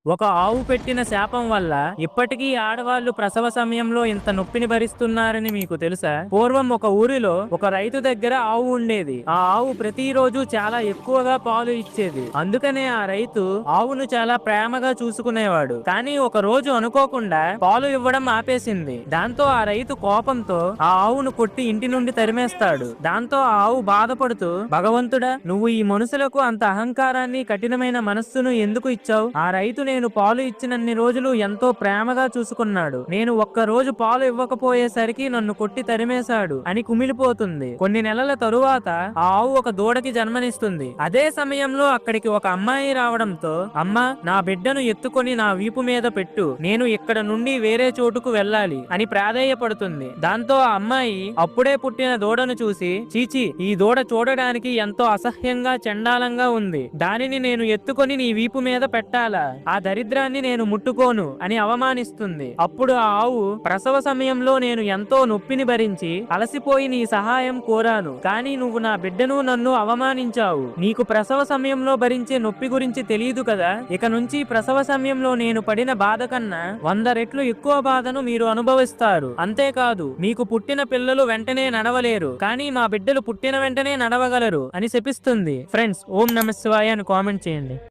ఒక ఆవు పెట్టిన శాపం వల్ల ఇప్పటికీ ఆడవాళ్లు ప్రసవ సమయంలో ఇంత నొప్పిని భరిస్తున్నారని మీకు తెలుసా? పూర్వం ఒక ఊరిలో ఒక రైతు దగ్గర ఆవు ఉండేది. ఆ ఆవు ప్రతిరోజు చాలా ఎక్కువగా పాలు ఇచ్చేది. అందుకనే ఆ రైతు ఆవును చాలా ప్రేమగా చూసుకునేవాడు. కానీ ఒక రోజు అనుకోకుండా పాలు ఇవ్వడం ఆపేసింది. దాంతో ఆ రైతు కోపంతో ఆ ఆవును కొట్టి ఇంటి నుండి తరిమేస్తాడు. దాంతో ఆ ఆవు బాధపడుతూ, భగవంతుడా, నువ్వు ఈ మనుషులకు అంత అహంకారాన్ని, కఠినమైన మనస్సును ఎందుకు ఇచ్చావు? ఆ రైతు నేను పాలు ఇచ్చినన్ని రోజులు ఎంతో ప్రేమగా చూసుకున్నాడు. నేను ఒక్క రోజు పాలు ఇవ్వకపోయేసరికి నన్ను కొట్టి తరిమేశాడు అని కుమిలిపోతుంది. కొన్ని నెలల తరువాత ఆ ఆవు ఒక దూడకి జన్మనిస్తుంది. అదే సమయంలో అక్కడికి ఒక అమ్మాయి రావడంతో, అమ్మా, నా బిడ్డను ఎత్తుకొని నా వీపు మీద పెట్టు, నేను ఇక్కడ నుండి వేరే చోటుకు వెళ్ళాలి అని ప్రాధేయపడుతుంది. దాంతో ఆ అమ్మాయి అప్పుడే పుట్టిన దూడను చూసి, చీచి, ఈ దూడ చూడడానికి ఎంతో అసహ్యంగా, చండాలంగా ఉంది, దానిని నేను ఎత్తుకొని నీ వీపు మీద పెట్టాలా? ఆ దరిద్రాన్ని నేను ముట్టుకోను అని అవమానిస్తుంది. అప్పుడు ఆ ఆవు, ప్రసవ సమయంలో నేను ఎంతో నొప్పిని భరించి అలసిపోయి నీ సహాయం కోరాను, కానీ నువ్వు నా బిడ్డను, నన్ను అవమానించావు. నీకు ప్రసవ సమయంలో భరించే నొప్పి గురించి తెలియదు కదా. ఇక నుంచి ప్రసవ సమయంలో నేను పడిన బాధ కన్నా 100 రెట్లు ఎక్కువ బాధను మీరు అనుభవిస్తారు. అంతేకాదు, మీకు పుట్టిన పిల్లలు వెంటనే నడవలేరు, కానీ మా బిడ్డలు పుట్టిన వెంటనే నడవగలరు అని శపిస్తుంది. ఫ్రెండ్స్, ఓం నమః శివాయ అని కామెంట్ చేయండి.